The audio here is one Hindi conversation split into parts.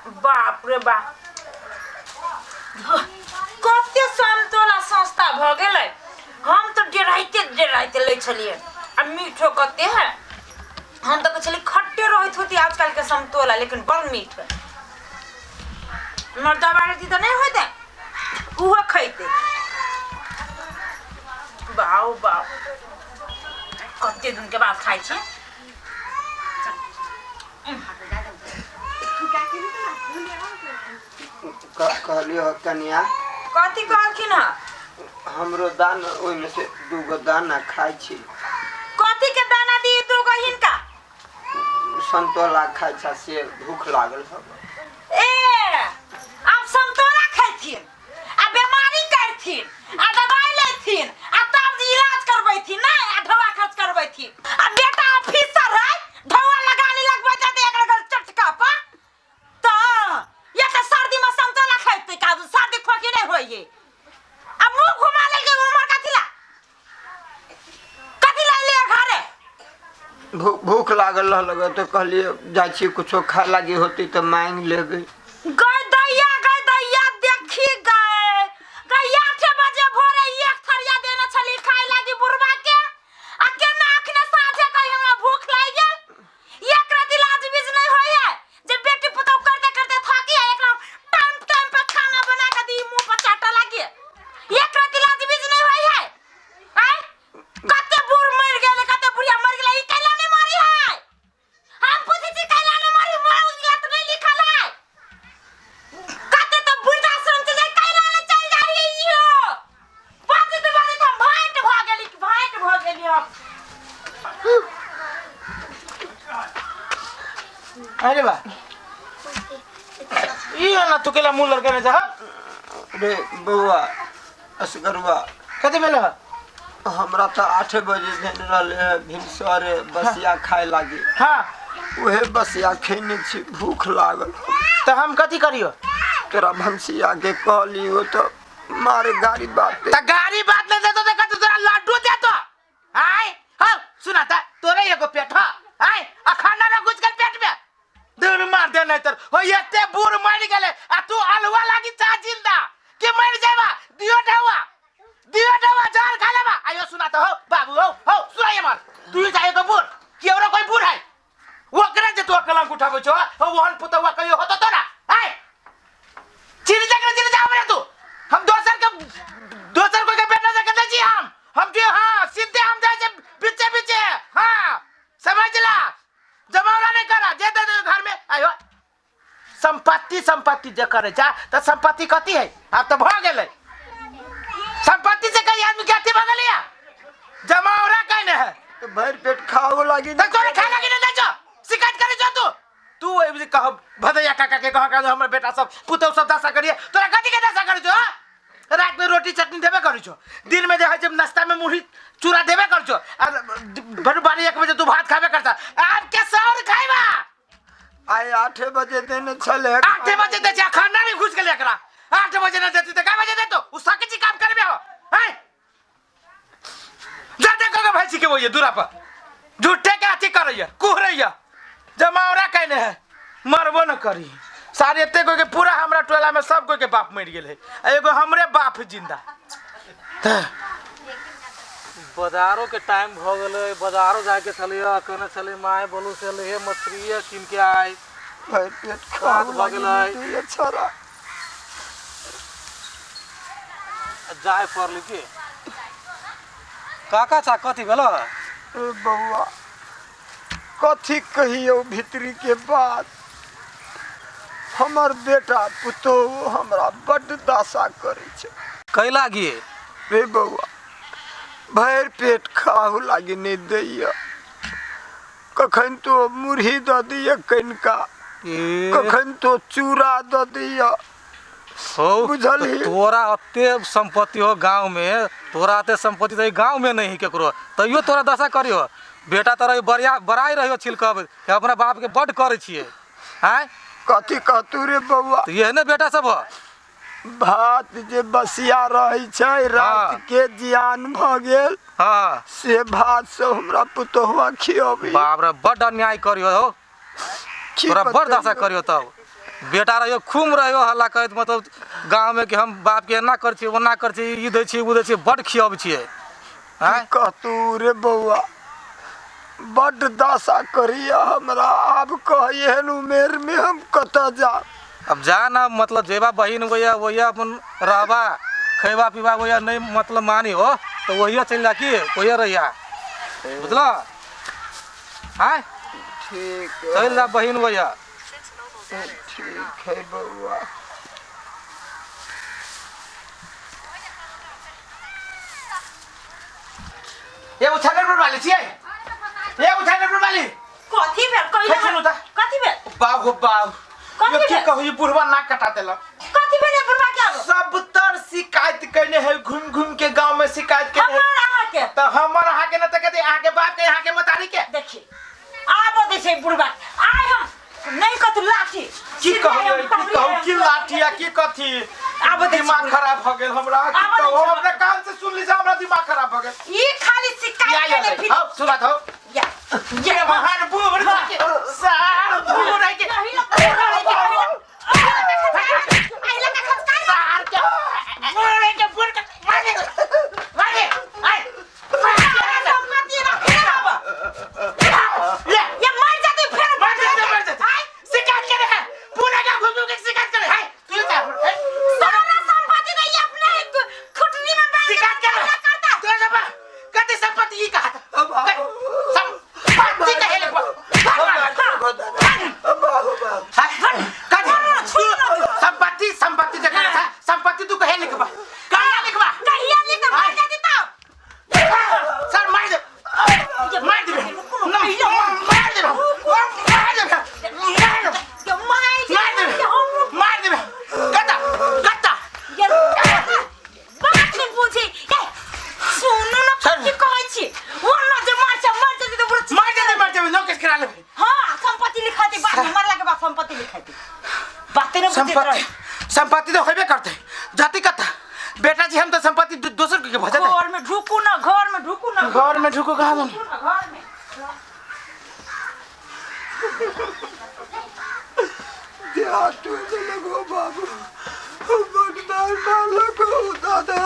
बाप रे बाप कते संतोला संस्था भ गेलै। हम तो डेराइते ले छलिए। आ मीठो कते है। हम तो कहली खट्टे रहत होती आजकल के संतोला, लेकिन बड़ मीठ है। मर्दा बाड़ी दी तो नहीं होते उहो खैते। बाऊ बाऊ कते दिन के बाद खाइ छी। कहलियो कन्या कथी कहलखिन ह? हमरो दाना ओइ में से 2 दाना खाइ छी। कथी के दाना दी 2 हिनका? संतोला खाइ छ से भूख लागल ह। ए आप संतोला खैथिन आ बीमारी करथिन आ दवाई लेथिन आ तब इलाज करबैथिन ना आ दवा खर्च करबैथिन। आ बेटा ऑफिसर है दवा लगाने लगबै त एकरा गल चटका पर त ये त सर्दी में संतोला खैते का सर्दी खोखी नहीं होइए। अब मुंह घुमा ले के उमर कथी ला ले घरे। भूख लागल रहल तो कहलिए जाइ छी कुछो खाए लागी होती तो मांग लेबै। गई दैया देखी गए गैया 8 बजे भोरे एक थरिया देने छली खाए लागी बुढ़वा के। आ केना अखने साँझे कहि हमरा भूख लाग गेल। एक रात इलाज बीज नहीं होय है जे बेटी पुतौ करते करते थाकी है। एकरा टाइम पे खाना बना के दी मुंह पर चाटा लागे। एक रात इलाज बीज नहीं होय है। हैं कते बूढ़ मर गेले कते बुढ़िया मर गेले ई कैला नहीं मारी है। हम पूछी छी कैला नहीं मारी मोर तो नहीं लिखल है। कते तो वृद्धाश्रम से जाय कैला नहीं चल जाई इहो। बात तो हम भांट भ गेली हम। अरे बा ई ना तू केला मुलर करने जा। रे बउआ असगरवा कते बेला हमरा तो 8 बजे देन रहले है भिनसरे बसिया खाए लागी। हां उहे बसिया खैने छी भूख लागल। तो हम कथी करियो? तोरा भंसिया के कहलियो तो मारे गाड़ी बात त गाड़ी बात ले देतो त कत तोरा लड्डू देतो। हाय हां सुना त तोरे एगो पेट ह। हाय आ खाना ना घुस गल पेट में दिन मार दे नहीं तर हो एते बूढ़ मर गेले आ तू अलवा लागी चा जिंदा के मर जाबा दियो ढवा जार खा लेबा। आयो सुना त हो बाबू हो सुना ये मार तू जाए को बूढ़ के और कोई बूढ़ है वो करे जे तो कलंक उठाबो छ हो वहन पुतवा कहियो होतो तोरा। हाय चिर जा रे तू हम दोसर को के बेटा से कहते छी हम जो हां सीधे हम जाए जे पीछे हां समझ ला जमावड़ा नहीं करा जे दे घर में। आयो संपत्ति जे करे जा त संपत्ति कथी है अब तो भ गेलै। संपत्ति से कई आदमी के अथी भ गेलिया जमावड़ा कहने है तो भर पेट खाओ लागी त तोरे खा लागी नहीं जा शिकायत करे जा तू ए कह भदैया काका के कह का हमर बेटा सब पुतौ सब दशा करिए तोरा कथी के दशा करे जो। रात में रोटी चटनी देबे करू छो दिन में जे है जब नाश्ता में मुढ़ी चूरा देबे कर छो और भर 1 बजे तू भात खाबे करता। आज के सौर खाइबा आए 8 बजे देने छले 8 बजे दे जा खाना नहीं घुस गेल एकरा 8 बजे न देती त का बजे देतो उ सके काम करबे हो। हैं जा देखो के भाई के वो ये दूरा पर झूठे के अथी करैया कुहरैया जमावड़ा कहने है मरबो न करी सारे एते को के पूरा हमरा टोला में सब को के बाप मर गेल है एगो हमरे बाप जिंदा। बाजारों के टाइम भ गेले बाजारों जाके चलिए कहने चले माय बोलू से ले मछली किन के आए भर पेट खाओ खाओ लागी लागी छोरा जाए पड़ली के काका चा कथी भेलो। ए बउआ कथी कहियो भीतरी के बात। हमर बेटा पुतो हमरा बड़ दशा करे छे। कैला गे रे बउआ भर पेट खाओ लागी नहीं दैया। कखन तो मुरही द दिया कनिका कखन तो चूड़ा द दिया। हो बुझली तोरा अते संपत्ति हो गांव में तोरा अते संपत्ति तो गांव में नहीं केकरो तइयो तोरा दशा करियो बेटा तोरा बड़ाई रहियो छिलकब अपना बाप के बड करे छिए। हैं कथी कहतू रे बउआ तो ये ने बेटा सब भात जे बसिया रही छै रात के जियान भ गेल। हां से भात से हमरा पुतोहवा खियाबी। बाप रे बड अन्याय करियो हो तोरा बड़ दशा करियो तब बेटा रहियो खूब रहियो हल्ला करैत मतलब गाँव में कि हम बाप के एना कर छियै ओना कर छियै ई दै छियै उ दै छियै बड खियाब छियै की कहतू रे बउआ बड दशा करिया हमरा अब कह एहन उमेर में हम कतऽ जा अब जा ना मतलब जेबा बहिन वही वही अपन रहबा खैबा पीबा वही नहीं मतलब मानी हो तो वही चल जा कि वही रहिया बुझला हाँ ठीक चल जा बहिन वही ठीक है बउआ ये उछाले पर वाली छियै ये उछाले पर वाली कथी भेल है सुनु त कथी भेल बाबू बाबू कथी ये की भेल? कहू ये बुढ़वा नाक कटा देलक कथी भेल बुढ़वा के आगो सब तर शिकायत करने है घूम घूम के गांव में शिकायत करने हमर अहाँ के तो हमर अहाँ के न त कहते अहाँ के बाप के अहाँ के मतारी के देखी आब दे छै बुढ़वा आइ हम नहीं कत लाठी की कहू की लाठिया की कथी आब दे दिमाग खराब भ गेल हमरा की आब दे कहू छी। हमरा कान से सुन ली हमरा दिमाग खराब भ गेल ई खाली शिकायत या करने फिर हां सुना था या ये महान बूढ़ के सार बूढ़ के आइला का खस्ता सार के बूढ़ के मारे मारे आई संपत्ति रखे अब ये मर जाते फिर मर जाते शिकायत करे है पूरा का घूम के शिकायत करे है तू क्या सारा संपत्ति नहीं अपने खुटनी में बांध शिकायत करे तू जब कति संपत्ति ही कहा था संपत्ति कहे ले संपत्ति संपत्ति जगह था संपत्ति तू कहे लिखबा कहिया लिखबा मर जाती तो सर मार दे मार दे मार दे मार दे गत्ता गत्ता ये बात नहीं पूछी सुनो ना सर। की कहै छी वो ना जे मर जाती तो बुढ़ मार दे नोटिस करा ले हां संपत्ति लिखाती बाद में मरला के बाद संपत्ति लिखाती बातें न संपत्ति संपत्ति तो होबे करते जाति कथा बेटा जी हम तो संपत्ति दूसर के भजा दे घर में ढुकू ना घर में ढुकू ना घर में ढुको कहां हम घर में देहात में लगो बाबू बगदार ना लगो दादा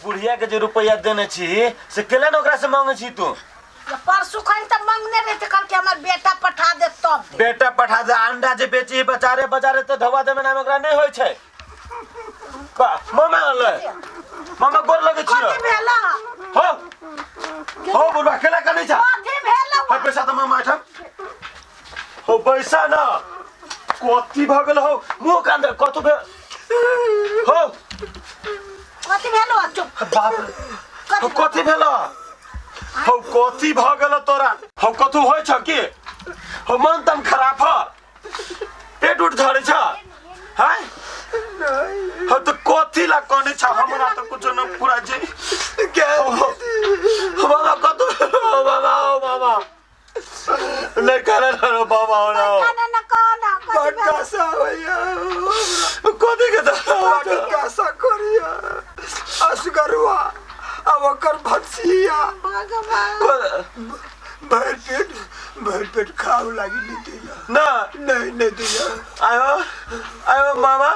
बुढ़िया के जो रुपया देने छी से केले न ओकरा से मांगे छी तू परसु खन त मांगने रहते कल के हमर बेटा पठा दे तब दे। बेटा पठा दे अंडा जे बेची बचारे बचारे तो धवा दे में नाम ओकरा नहीं होय छै का मामा ले मामा गोर लगे छी कथी भेला हो बुढ़वा केला का नहीं छा कथी भेला है पैसा तो मामा था हो पैसा ना कोती भगल हो मुंह के अंदर कतो बे हो कथी भेला चुप बाप रे हो कथी भेला हो कथी भगल तोरा हो कथु होय छ की हो मन तम खराब ह पेट उठ झरे छ हैं हो तो कथी ला कोने छ हमरा तो कुछ न पूरा जे हो बाबा कथु हो बाबा नहीं करे रो बाबा हो खाना न खाना कथी भेला बड़का भैया कथी के बड़का सा करिया असगरुआ अब ओकर भक्सिया भगवान भर पेट खाओ लागी नहीं दिया ना नहीं दिया आयो मामा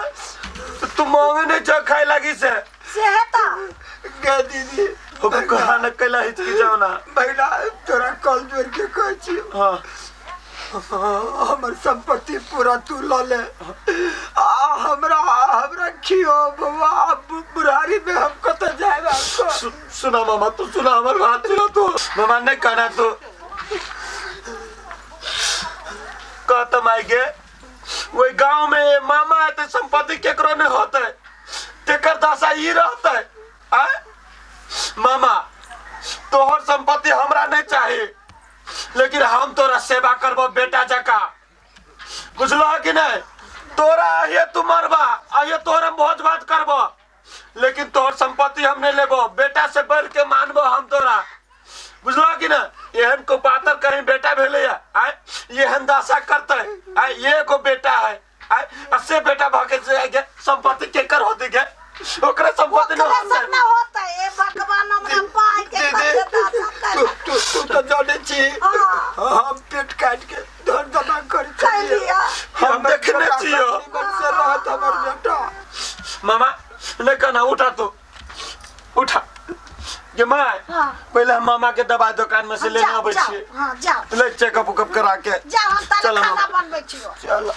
तू मांगे नहीं छ खाए लगी से सेहता गे दीदी हो कहा न कैला हिचकी जाओ ना भैया तोरा कल जोर के कह छी हां हमर संपत्ति पूरा तू ल ले हमरा खियो बाबा बुढ़ारी में हम कत जाए आपको सुना मामा तू सुना हमर बात सुना तू मामा ने कहना तू कहत माई के वही गांव में मामा है तो संपत्ति केकरो नहीं होते तेकर दशा ही रहते आ मामा तोहर संपत्ति हमरा नहीं चाहिए लेकिन हम तोरा सेवा करबो बेटा जका बुझलो कि नहीं तोरा ये तू मरबा आये तोरा भोज भात करबो लेकिन तोहर संपत्ति हम नहीं लेबो बेटा से बढ़ के मानबो हम तोरा बुझलो कि ना एहन को पातर कहीं बेटा भेले आय एहन दशा करते आय ये को बेटा है आय अस्से बेटा भागे से संपत्ति केकर होती के ओकरा संपत्ति न होते ना होता है भगवान हमरा पाई के कर देता तू तो जाने छी हम पेट काट छियो निमन से रहत हमर बेटा। मामा नहीं कहना उठा तो उठा ये माँ हाँ। पहले हम मामा के दवा दुकान में से लेना जाओ, आबै जाओ, छियै हाँ जाओ ले चेकअप उकअप करा के जाओ हम ताले चलो खाना मामा। बनबै छियो चल